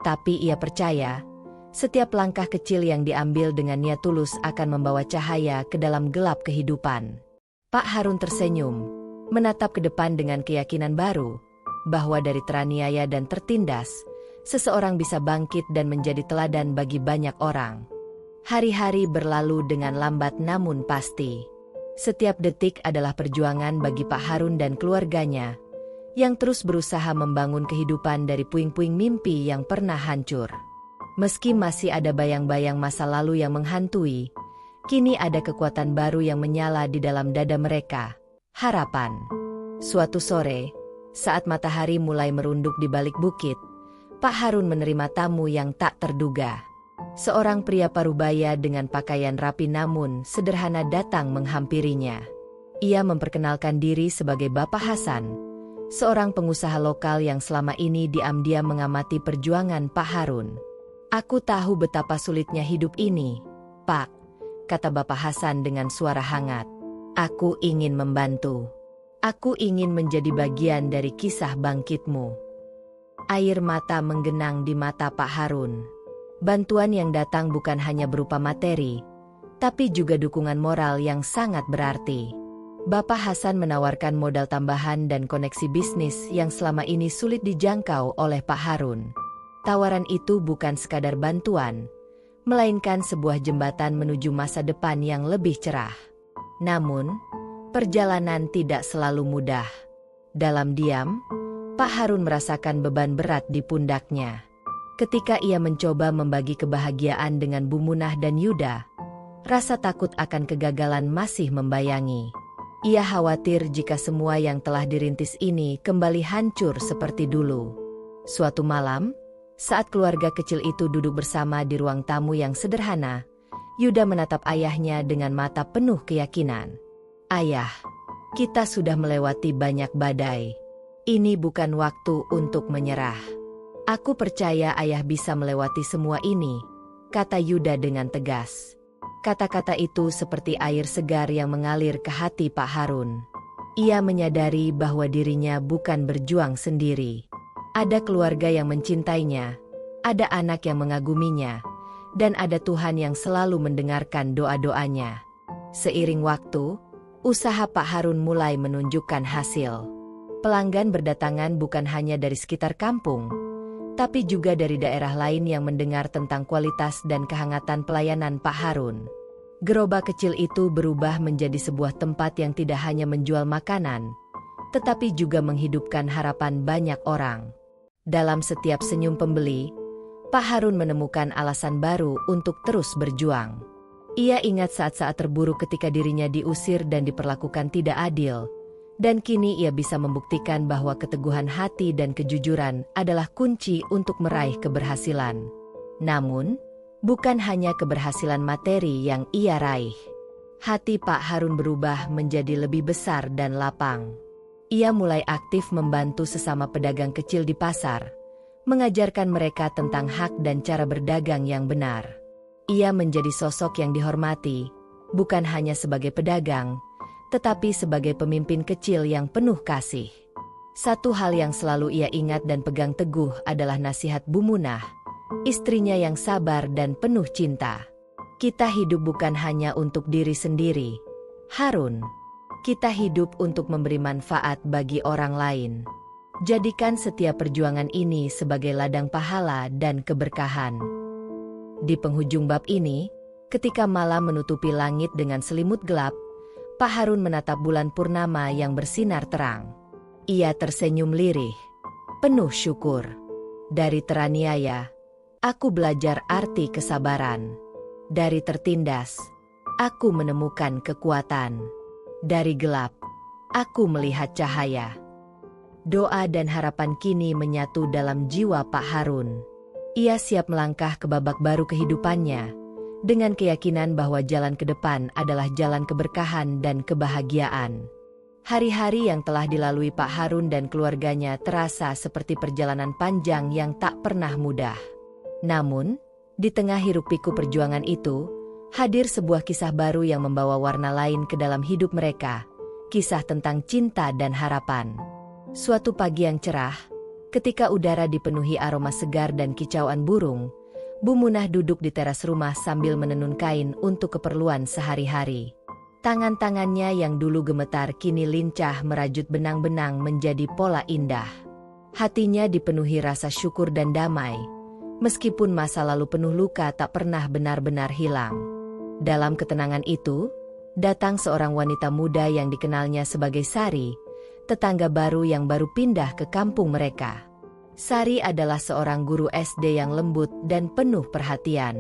Speaker 1: Tapi ia percaya, setiap langkah kecil yang diambil dengan niat tulus akan membawa cahaya ke dalam gelap kehidupan. Pak Harun tersenyum, menatap ke depan dengan keyakinan baru, bahwa dari teraniaya dan tertindas, seseorang bisa bangkit dan menjadi teladan bagi banyak orang. Hari-hari berlalu dengan lambat namun pasti. Setiap detik adalah perjuangan bagi Pak Harun dan keluarganya, yang terus berusaha membangun kehidupan dari puing-puing mimpi yang pernah hancur. Meski masih ada bayang-bayang masa lalu yang menghantui, kini ada kekuatan baru yang menyala di dalam dada mereka. Harapan. Suatu sore, saat matahari mulai merunduk di balik bukit, Pak Harun menerima tamu yang tak terduga. Seorang pria parubaya dengan pakaian rapi namun sederhana datang menghampirinya. Ia memperkenalkan diri sebagai Bapak Hasan, seorang pengusaha lokal yang selama ini diam-diam mengamati perjuangan Pak Harun. Aku tahu betapa sulitnya hidup ini, Pak, kata Bapak Hasan dengan suara hangat. Aku ingin membantu. Aku ingin menjadi bagian dari kisah bangkitmu. Air mata menggenang di mata Pak Harun. Bantuan yang datang bukan hanya berupa materi, tapi juga dukungan moral yang sangat berarti. Bapak Hasan menawarkan modal tambahan dan koneksi bisnis yang selama ini sulit dijangkau oleh Pak Harun. Tawaran itu bukan sekadar bantuan, melainkan sebuah jembatan menuju masa depan yang lebih cerah. Namun, perjalanan tidak selalu mudah. Dalam diam, Pak Harun merasakan beban berat di pundaknya. Ketika ia mencoba membagi kebahagiaan dengan Bu Munah dan Yuda, rasa takut akan kegagalan masih membayangi. Ia khawatir jika semua yang telah dirintis ini kembali hancur seperti dulu. Suatu malam, saat keluarga kecil itu duduk bersama di ruang tamu yang sederhana, Yuda menatap ayahnya dengan mata penuh keyakinan. Ayah, kita sudah melewati banyak badai. Ini bukan waktu untuk menyerah. Aku percaya ayah bisa melewati semua ini, kata Yuda dengan tegas. Kata-kata itu seperti air segar yang mengalir ke hati Pak Harun. Ia menyadari bahwa dirinya bukan berjuang sendiri. Ada keluarga yang mencintainya, ada anak yang mengaguminya, dan ada Tuhan yang selalu mendengarkan doa-doanya. Seiring waktu, usaha Pak Harun mulai menunjukkan hasil. Pelanggan berdatangan bukan hanya dari sekitar kampung, tapi juga dari daerah lain yang mendengar tentang kualitas dan kehangatan pelayanan Pak Harun. Gerobak kecil itu berubah menjadi sebuah tempat yang tidak hanya menjual makanan, tetapi juga menghidupkan harapan banyak orang. Dalam setiap senyum pembeli, Pak Harun menemukan alasan baru untuk terus berjuang. Ia ingat saat-saat terburuk ketika dirinya diusir dan diperlakukan tidak adil, dan kini ia bisa membuktikan bahwa keteguhan hati dan kejujuran adalah kunci untuk meraih keberhasilan. Namun, bukan hanya keberhasilan materi yang ia raih. Hati Pak Harun berubah menjadi lebih besar dan lapang. Ia mulai aktif membantu sesama pedagang kecil di pasar, mengajarkan mereka tentang hak dan cara berdagang yang benar. Ia menjadi sosok yang dihormati, bukan hanya sebagai pedagang, tetapi sebagai pemimpin kecil yang penuh kasih. Satu hal yang selalu ia ingat dan pegang teguh adalah nasihat Bu Munah, istrinya yang sabar dan penuh cinta. Kita hidup bukan hanya untuk diri sendiri, Harun, Kita hidup untuk memberi manfaat bagi orang lain. Jadikan setiap perjuangan ini sebagai ladang pahala dan keberkahan. Di penghujung bab ini, ketika malam menutupi langit dengan selimut gelap, Pak Harun menatap bulan purnama yang bersinar terang. Ia tersenyum lirih, penuh syukur. Dari teraniaya, aku belajar arti kesabaran. Dari tertindas, aku menemukan kekuatan. Dari gelap, aku melihat cahaya. Doa dan harapan kini menyatu dalam jiwa Pak Harun. Ia siap melangkah ke babak baru kehidupannya, dengan keyakinan bahwa jalan ke depan adalah jalan keberkahan dan kebahagiaan. Hari-hari yang telah dilalui Pak Harun dan keluarganya terasa seperti perjalanan panjang yang tak pernah mudah. Namun, di tengah hiruk-pikuk perjuangan itu, hadir sebuah kisah baru yang membawa warna lain ke dalam hidup mereka, kisah tentang cinta dan harapan. Suatu pagi yang cerah, ketika udara dipenuhi aroma segar dan kicauan burung, Bu Munah duduk di teras rumah sambil menenun kain untuk keperluan sehari-hari. Tangan-tangannya yang dulu gemetar kini lincah merajut benang-benang menjadi pola indah. Hatinya dipenuhi rasa syukur dan damai, meskipun masa lalu penuh luka tak pernah benar-benar hilang. Dalam ketenangan itu, datang seorang wanita muda yang dikenalnya sebagai Sari, tetangga baru yang baru pindah ke kampung mereka. Sari adalah seorang guru SD yang lembut dan penuh perhatian.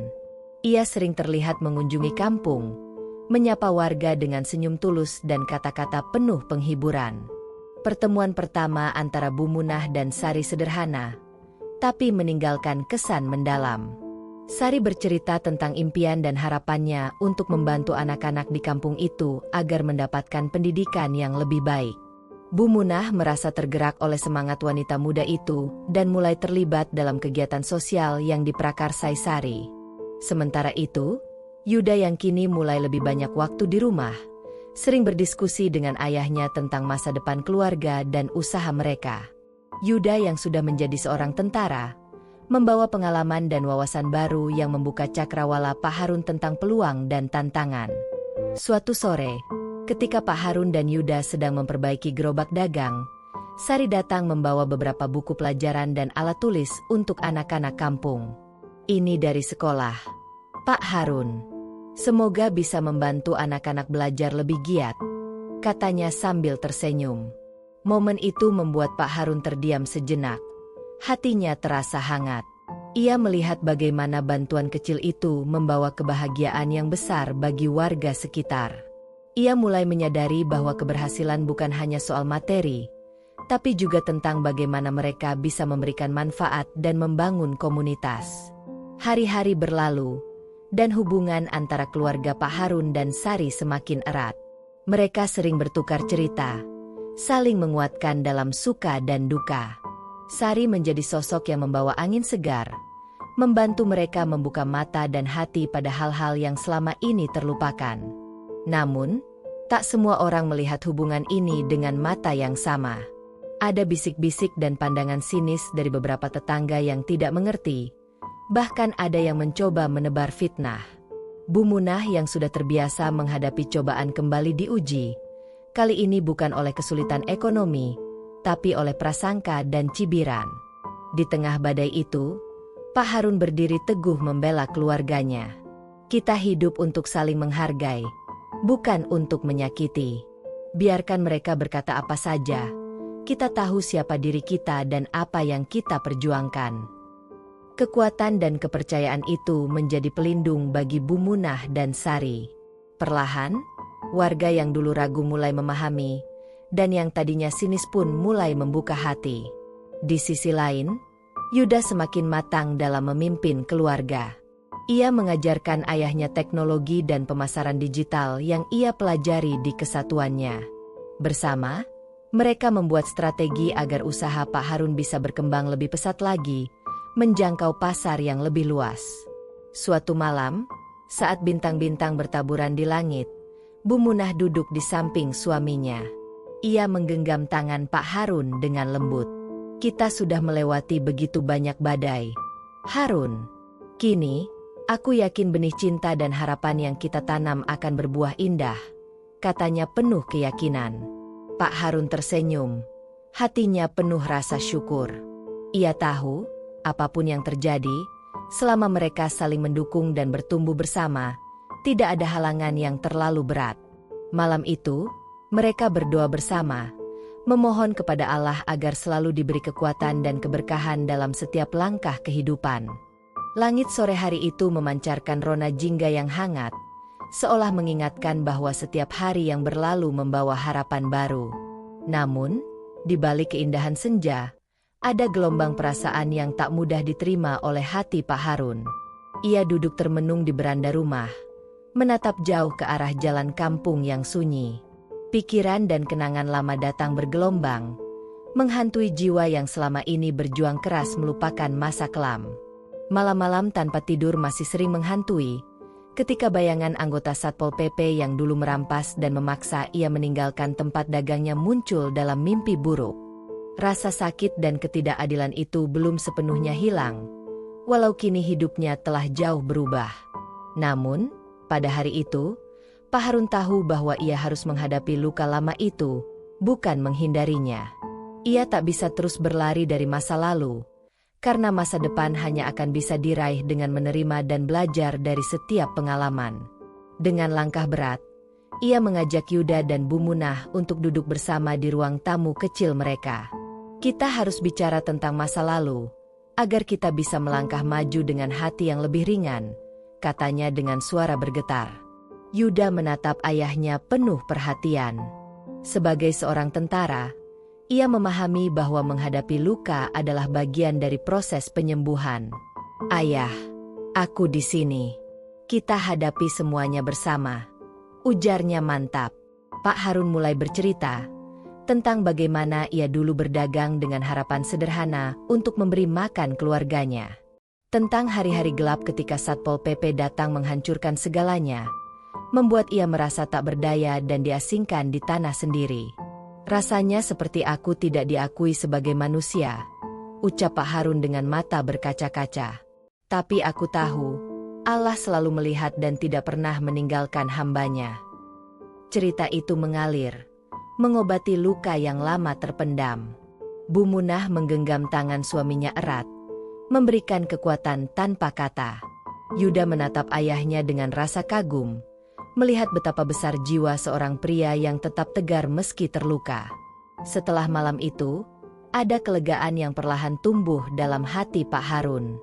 Speaker 1: Ia sering terlihat mengunjungi kampung, menyapa warga dengan senyum tulus dan kata-kata penuh penghiburan. Pertemuan pertama antara Bu Munah dan Sari sederhana, tapi meninggalkan kesan mendalam. Sari bercerita tentang impian dan harapannya untuk membantu anak-anak di kampung itu agar mendapatkan pendidikan yang lebih baik. Bu Munah merasa tergerak oleh semangat wanita muda itu dan mulai terlibat dalam kegiatan sosial yang diprakarsai Sari. Sementara itu, Yuda yang kini mulai lebih banyak waktu di rumah, sering berdiskusi dengan ayahnya tentang masa depan keluarga dan usaha mereka. Yuda yang sudah menjadi seorang tentara, membawa pengalaman dan wawasan baru yang membuka cakrawala Pak Harun tentang peluang dan tantangan. Suatu sore, ketika Pak Harun dan Yuda sedang memperbaiki gerobak dagang, Sari datang membawa beberapa buku pelajaran dan alat tulis untuk anak-anak kampung. Ini dari sekolah, Pak Harun. Semoga bisa membantu anak-anak belajar lebih giat, katanya sambil tersenyum. Momen itu membuat Pak Harun terdiam sejenak. Hatinya terasa hangat. Ia melihat bagaimana bantuan kecil itu membawa kebahagiaan yang besar bagi warga sekitar. Ia mulai menyadari bahwa keberhasilan bukan hanya soal materi, tapi juga tentang bagaimana mereka bisa memberikan manfaat dan membangun komunitas. Hari-hari berlalu, dan hubungan antara keluarga Pak Harun dan Sari semakin erat. Mereka sering bertukar cerita, saling menguatkan dalam suka dan duka. Sari menjadi sosok yang membawa angin segar, membantu mereka membuka mata dan hati pada hal-hal yang selama ini terlupakan. Namun, tak semua orang melihat hubungan ini dengan mata yang sama. Ada bisik-bisik dan pandangan sinis dari beberapa tetangga yang tidak mengerti. Bahkan ada yang mencoba menebar fitnah. Bu Munah yang sudah terbiasa menghadapi cobaan kembali diuji. Kali ini bukan oleh kesulitan ekonomi, tapi oleh prasangka dan cibiran. Di tengah badai itu, Pak Harun berdiri teguh membela keluarganya. Kita hidup untuk saling menghargai, bukan untuk menyakiti. Biarkan mereka berkata apa saja. Kita tahu siapa diri kita dan apa yang kita perjuangkan. Kekuatan dan kepercayaan itu menjadi pelindung bagi Bu Munah dan Sari. Perlahan, warga yang dulu ragu mulai memahami, dan yang tadinya sinis pun mulai membuka hati. Di sisi lain, Yuda semakin matang dalam memimpin keluarga. Ia mengajarkan ayahnya teknologi dan pemasaran digital yang ia pelajari di kesatuannya. Bersama, mereka membuat strategi agar usaha Pak Harun bisa berkembang lebih pesat lagi, menjangkau pasar yang lebih luas. Suatu malam, saat bintang-bintang bertaburan di langit, Bu Munah duduk di samping suaminya. Ia menggenggam tangan Pak Harun dengan lembut. Kita sudah melewati begitu banyak badai, Harun. Kini, aku yakin benih cinta dan harapan yang kita tanam akan berbuah indah, katanya penuh keyakinan. Pak Harun tersenyum. Hatinya penuh rasa syukur. Ia tahu, apapun yang terjadi, selama mereka saling mendukung dan bertumbuh bersama, tidak ada halangan yang terlalu berat. Malam itu, mereka berdoa bersama, memohon kepada Allah agar selalu diberi kekuatan dan keberkahan dalam setiap langkah kehidupan. Langit sore hari itu memancarkan rona jingga yang hangat, seolah mengingatkan bahwa setiap hari yang berlalu membawa harapan baru. Namun, di balik keindahan senja, ada gelombang perasaan yang tak mudah diterima oleh hati Pak Harun. Ia duduk termenung di beranda rumah, menatap jauh ke arah jalan kampung yang sunyi. Pikiran dan kenangan lama datang bergelombang, menghantui jiwa yang selama ini berjuang keras melupakan masa kelam. Malam-malam tanpa tidur masih sering menghantui, ketika bayangan anggota Satpol PP yang dulu merampas dan memaksa ia meninggalkan tempat dagangnya muncul dalam mimpi buruk. Rasa sakit dan ketidakadilan itu belum sepenuhnya hilang, walau kini hidupnya telah jauh berubah. Namun, pada hari itu, Pak Harun tahu bahwa ia harus menghadapi luka lama itu, bukan menghindarinya. Ia tak bisa terus berlari dari masa lalu, karena masa depan hanya akan bisa diraih dengan menerima dan belajar dari setiap pengalaman. Dengan langkah berat, ia mengajak Yuda dan Bu Munah untuk duduk bersama di ruang tamu kecil mereka. Kita harus bicara tentang masa lalu, agar kita bisa melangkah maju dengan hati yang lebih ringan, katanya dengan suara bergetar. Yuda menatap ayahnya penuh perhatian. Sebagai seorang tentara, ia memahami bahwa menghadapi luka adalah bagian dari proses penyembuhan. Ayah, aku di sini. Kita hadapi semuanya bersama, ujarnya mantap. Pak Harun mulai bercerita tentang bagaimana ia dulu berdagang dengan harapan sederhana untuk memberi makan keluarganya. Tentang hari-hari gelap ketika Satpol PP datang menghancurkan segalanya, membuat ia merasa tak berdaya dan diasingkan di tanah sendiri. Rasanya seperti aku tidak diakui sebagai manusia, ucap Pak Harun dengan mata berkaca-kaca. Tapi aku tahu, Allah selalu melihat dan tidak pernah meninggalkan hambanya. Cerita itu mengalir, mengobati luka yang lama terpendam. Bu Munah menggenggam tangan suaminya erat, memberikan kekuatan tanpa kata. Yuda menatap ayahnya dengan rasa kagum, melihat betapa besar jiwa seorang pria yang tetap tegar meski terluka. Setelah malam itu, ada kelegaan yang perlahan tumbuh dalam hati Pak Harun.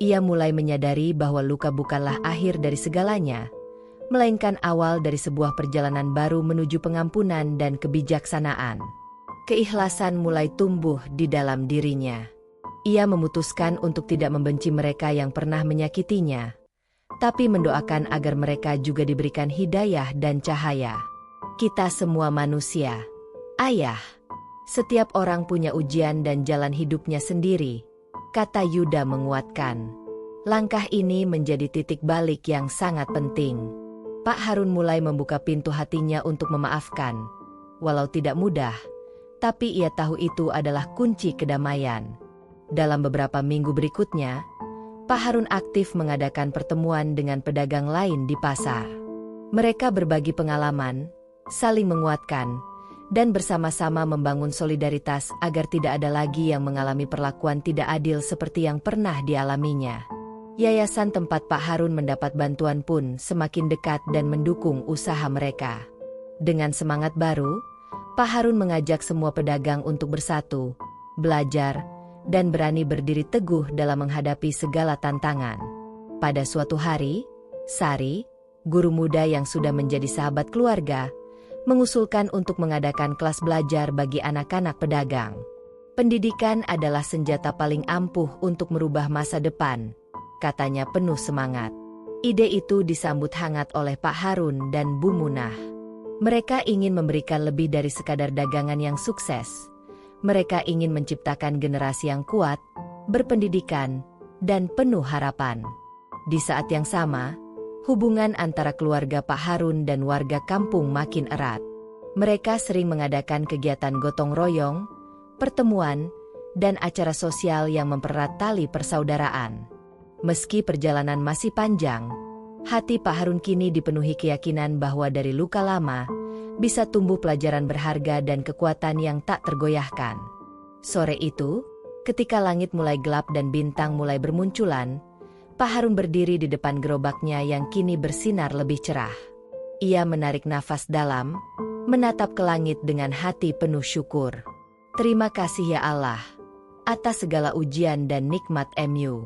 Speaker 1: Ia mulai menyadari bahwa luka bukanlah akhir dari segalanya, melainkan awal dari sebuah perjalanan baru menuju pengampunan dan kebijaksanaan. Keikhlasan mulai tumbuh di dalam dirinya. Ia memutuskan untuk tidak membenci mereka yang pernah menyakitinya, tapi mendoakan agar mereka juga diberikan hidayah dan cahaya. Kita semua manusia, Ayah. Setiap orang punya ujian dan jalan hidupnya sendiri, kata Yuda menguatkan. Langkah ini menjadi titik balik yang sangat penting. Pak Harun mulai membuka pintu hatinya untuk memaafkan. Walau tidak mudah, tapi ia tahu itu adalah kunci kedamaian. Dalam beberapa minggu berikutnya, Pak Harun aktif mengadakan pertemuan dengan pedagang lain di pasar. Mereka berbagi pengalaman, saling menguatkan, dan bersama-sama membangun solidaritas agar tidak ada lagi yang mengalami perlakuan tidak adil seperti yang pernah dialaminya. Yayasan tempat Pak Harun mendapat bantuan pun semakin dekat dan mendukung usaha mereka. Dengan semangat baru, Pak Harun mengajak semua pedagang untuk bersatu, belajar, dan berani berdiri teguh dalam menghadapi segala tantangan. Pada suatu hari, Sari, guru muda yang sudah menjadi sahabat keluarga, mengusulkan untuk mengadakan kelas belajar bagi anak-anak pedagang. Pendidikan adalah senjata paling ampuh untuk merubah masa depan, katanya penuh semangat. Ide itu disambut hangat oleh Pak Harun dan Bu Munah. Mereka ingin memberikan lebih dari sekadar dagangan yang sukses. Mereka ingin menciptakan generasi yang kuat, berpendidikan, dan penuh harapan. Di saat yang sama, hubungan antara keluarga Pak Harun dan warga kampung makin erat. Mereka sering mengadakan kegiatan gotong royong, pertemuan, dan acara sosial yang mempererat tali persaudaraan. Meski perjalanan masih panjang, hati Pak Harun kini dipenuhi keyakinan bahwa dari luka lama, bisa tumbuh pelajaran berharga dan kekuatan yang tak tergoyahkan. Sore itu, ketika langit mulai gelap dan bintang mulai bermunculan, Pak Harun berdiri di depan gerobaknya yang kini bersinar lebih cerah. Ia menarik nafas dalam, menatap ke langit dengan hati penuh syukur. Terima kasih ya Allah, atas segala ujian dan nikmat MU.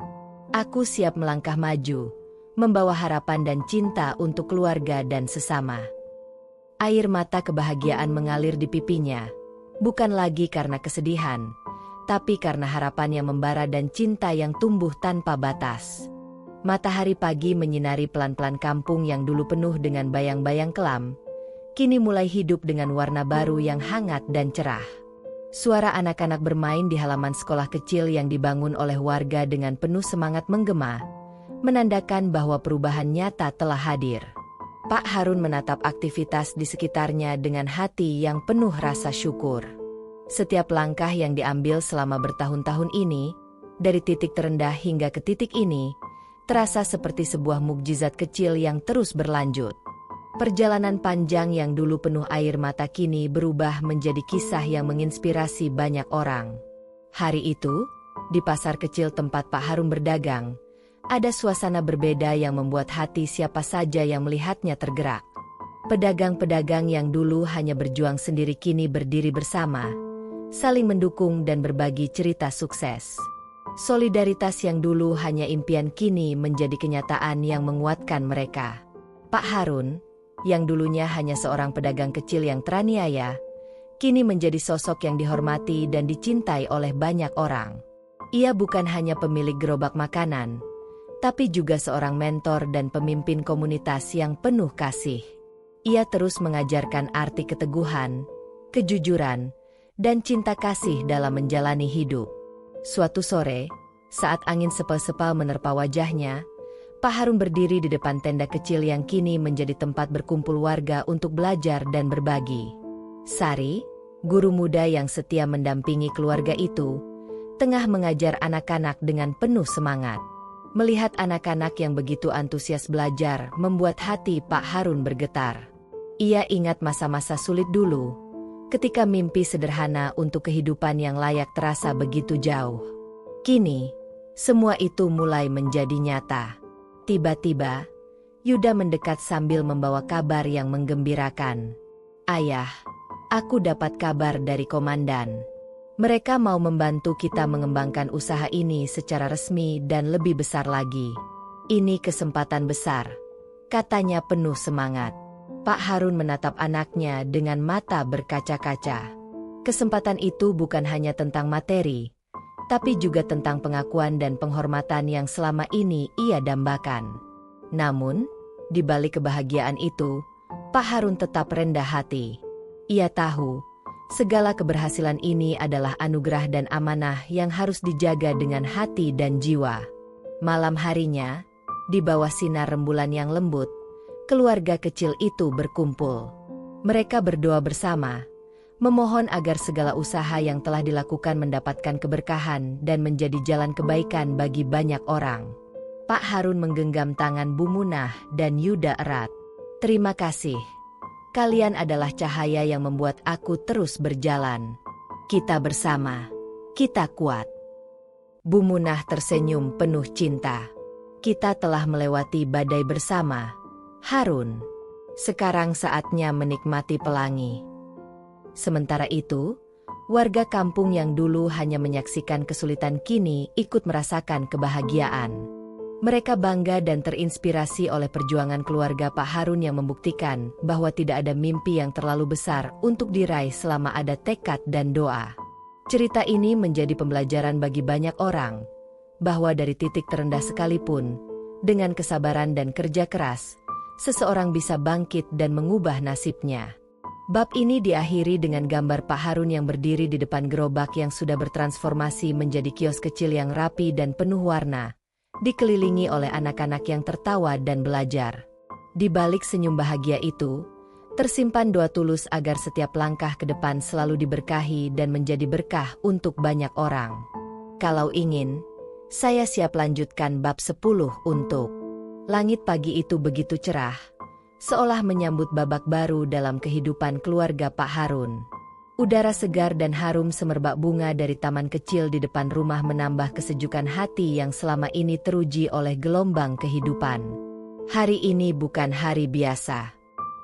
Speaker 1: Aku siap melangkah maju, membawa harapan dan cinta untuk keluarga dan sesama. Air mata kebahagiaan mengalir di pipinya, bukan lagi karena kesedihan, tapi karena harapan yang membara dan cinta yang tumbuh tanpa batas. Matahari pagi menyinari pelan-pelan kampung yang dulu penuh dengan bayang-bayang kelam, kini mulai hidup dengan warna baru yang hangat dan cerah. Suara anak-anak bermain di halaman sekolah kecil yang dibangun oleh warga dengan penuh semangat menggema, menandakan bahwa perubahan nyata telah hadir. Pak Harun menatap aktivitas di sekitarnya dengan hati yang penuh rasa syukur. Setiap langkah yang diambil selama bertahun-tahun ini, dari titik terendah hingga ke titik ini, terasa seperti sebuah mukjizat kecil yang terus berlanjut. Perjalanan panjang yang dulu penuh air mata kini berubah menjadi kisah yang menginspirasi banyak orang. Hari itu, di pasar kecil tempat Pak Harun berdagang, ada suasana berbeda yang membuat hati siapa saja yang melihatnya tergerak. Pedagang-pedagang yang dulu hanya berjuang sendiri kini berdiri bersama, saling mendukung dan berbagi cerita sukses. Solidaritas yang dulu hanya impian kini menjadi kenyataan yang menguatkan mereka. Pak Harun, yang dulunya hanya seorang pedagang kecil yang teraniaya, kini menjadi sosok yang dihormati dan dicintai oleh banyak orang. Ia bukan hanya pemilik gerobak makanan, tapi juga seorang mentor dan pemimpin komunitas yang penuh kasih. Ia terus mengajarkan arti keteguhan, kejujuran, dan cinta kasih dalam menjalani hidup. Suatu sore, saat angin sepal-sepal menerpa wajahnya, Pak Harun berdiri di depan tenda kecil yang kini menjadi tempat berkumpul warga untuk belajar dan berbagi. Sari, guru muda yang setia mendampingi keluarga itu, tengah mengajar anak-anak dengan penuh semangat. Melihat anak-anak yang begitu antusias belajar membuat hati Pak Harun bergetar. Ia ingat masa-masa sulit dulu, ketika mimpi sederhana untuk kehidupan yang layak terasa begitu jauh. Kini, semua itu mulai menjadi nyata. Tiba-tiba, Yuda mendekat sambil membawa kabar yang menggembirakan. Ayah, aku dapat kabar dari komandan. Mereka mau membantu kita mengembangkan usaha ini secara resmi dan lebih besar lagi. Ini kesempatan besar, katanya penuh semangat. Pak Harun menatap anaknya dengan mata berkaca-kaca. Kesempatan itu bukan hanya tentang materi, tapi juga tentang pengakuan dan penghormatan yang selama ini ia dambakan. Namun, di balik kebahagiaan itu, Pak Harun tetap rendah hati. Ia tahu, segala keberhasilan ini adalah anugerah dan amanah yang harus dijaga dengan hati dan jiwa. Malam harinya, di bawah sinar rembulan yang lembut, keluarga kecil itu berkumpul. Mereka berdoa bersama, memohon agar segala usaha yang telah dilakukan mendapatkan keberkahan dan menjadi jalan kebaikan bagi banyak orang. Pak Harun menggenggam tangan Bu Munah dan Yuda erat. Terima kasih. Kalian adalah cahaya yang membuat aku terus berjalan. Kita bersama, kita kuat. Bu Munah tersenyum penuh cinta. Kita telah melewati badai bersama, Harun. Sekarang saatnya menikmati pelangi. Sementara itu, warga kampung yang dulu hanya menyaksikan kesulitan kini ikut merasakan kebahagiaan. Mereka bangga dan terinspirasi oleh perjuangan keluarga Pak Harun yang membuktikan bahwa tidak ada mimpi yang terlalu besar untuk diraih selama ada tekad dan doa. Cerita ini menjadi pembelajaran bagi banyak orang, bahwa dari titik terendah sekalipun, dengan kesabaran dan kerja keras, seseorang bisa bangkit dan mengubah nasibnya. Bab ini diakhiri dengan gambar Pak Harun yang berdiri di depan gerobak yang sudah bertransformasi menjadi kios kecil yang rapi dan penuh warna, dikelilingi oleh anak-anak yang tertawa dan belajar. Di balik senyum bahagia itu, tersimpan doa tulus agar setiap langkah ke depan selalu diberkahi dan menjadi berkah untuk banyak orang. Kalau ingin, saya siap lanjutkan bab 10 untuk. Langit pagi itu begitu cerah, seolah menyambut babak baru dalam kehidupan keluarga Pak Harun. Udara segar dan harum semerbak bunga dari taman kecil di depan rumah menambah kesejukan hati yang selama ini teruji oleh gelombang kehidupan. Hari ini bukan hari biasa.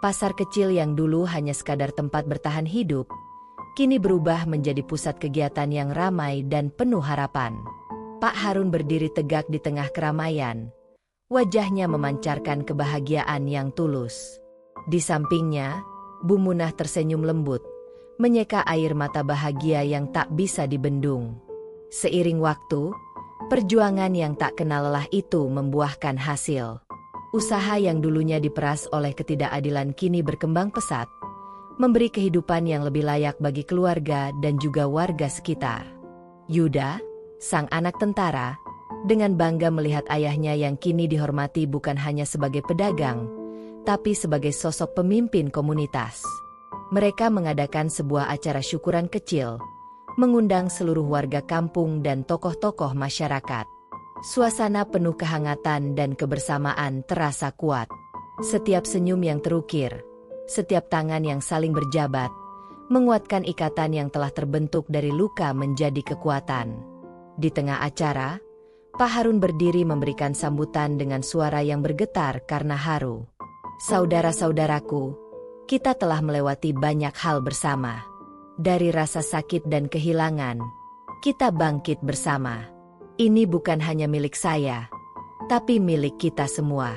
Speaker 1: Pasar kecil yang dulu hanya sekadar tempat bertahan hidup, kini berubah menjadi pusat kegiatan yang ramai dan penuh harapan. Pak Harun berdiri tegak di tengah keramaian. Wajahnya memancarkan kebahagiaan yang tulus. Di sampingnya, Bu Munah tersenyum lembut, menyeka air mata bahagia yang tak bisa dibendung. Seiring waktu, perjuangan yang tak kenal lelah itu membuahkan hasil. Usaha yang dulunya diperas oleh ketidakadilan kini berkembang pesat, memberi kehidupan yang lebih layak bagi keluarga dan juga warga sekitar. Yuda, sang anak tentara, dengan bangga melihat ayahnya yang kini dihormati bukan hanya sebagai pedagang, tapi sebagai sosok pemimpin komunitas. Mereka mengadakan sebuah acara syukuran kecil, mengundang seluruh warga kampung dan tokoh-tokoh masyarakat. Suasana penuh kehangatan dan kebersamaan terasa kuat. Setiap senyum yang terukir, setiap tangan yang saling berjabat, menguatkan ikatan yang telah terbentuk dari luka menjadi kekuatan. Di tengah acara, Pak Harun berdiri memberikan sambutan dengan suara yang bergetar karena haru. Saudara-saudaraku, kita telah melewati banyak hal bersama. Dari rasa sakit dan kehilangan, kita bangkit bersama. Ini bukan hanya milik saya, tapi milik kita semua.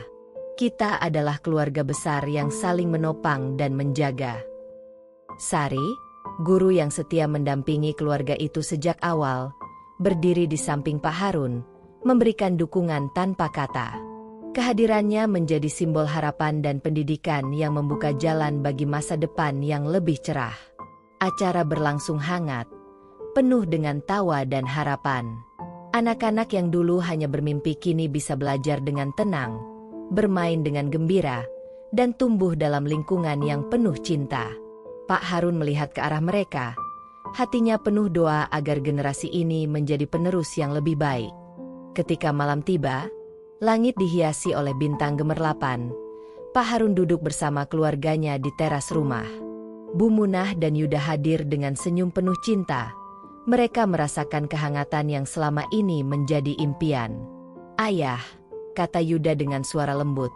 Speaker 1: Kita adalah keluarga besar yang saling menopang dan menjaga. Sari, guru yang setia mendampingi keluarga itu sejak awal, berdiri di samping Pak Harun, memberikan dukungan tanpa kata. Kehadirannya menjadi simbol harapan dan pendidikan yang membuka jalan bagi masa depan yang lebih cerah. Acara berlangsung hangat, penuh dengan tawa dan harapan. Anak-anak yang dulu hanya bermimpi kini bisa belajar dengan tenang, bermain dengan gembira, dan tumbuh dalam lingkungan yang penuh cinta. Pak Harun melihat ke arah mereka, hatinya penuh doa agar generasi ini menjadi penerus yang lebih baik. Ketika malam tiba, langit dihiasi oleh bintang gemerlapan. Pak Harun duduk bersama keluarganya di teras rumah. Bu Munah dan Yuda hadir dengan senyum penuh cinta. Mereka merasakan kehangatan yang selama ini menjadi impian. Ayah, kata Yuda dengan suara lembut,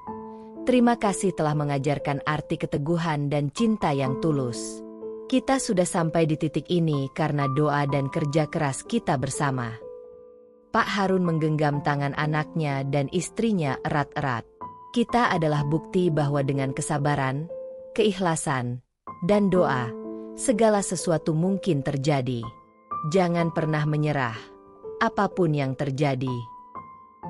Speaker 1: terima kasih telah mengajarkan arti keteguhan dan cinta yang tulus. Kita sudah sampai di titik ini karena doa dan kerja keras kita bersama. Pak Harun menggenggam tangan anaknya dan istrinya erat-erat. Kita adalah bukti bahwa dengan kesabaran, keikhlasan, dan doa, segala sesuatu mungkin terjadi. Jangan pernah menyerah, apapun yang terjadi.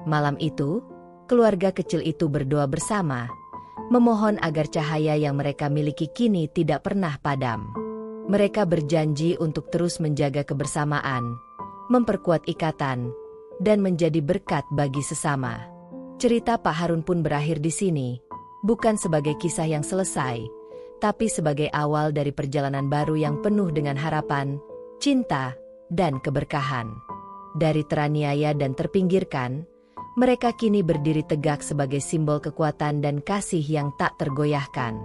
Speaker 1: Malam itu, keluarga kecil itu berdoa bersama, memohon agar cahaya yang mereka miliki kini tidak pernah padam. Mereka berjanji untuk terus menjaga kebersamaan, memperkuat ikatan, dan menjadi berkat bagi sesama. Cerita Pak Harun pun berakhir di sini, bukan sebagai kisah yang selesai, tapi sebagai awal dari perjalanan baru yang penuh dengan harapan, cinta, dan keberkahan. Dari teraniaya dan terpinggirkan, mereka kini berdiri tegak sebagai simbol kekuatan dan kasih yang tak tergoyahkan.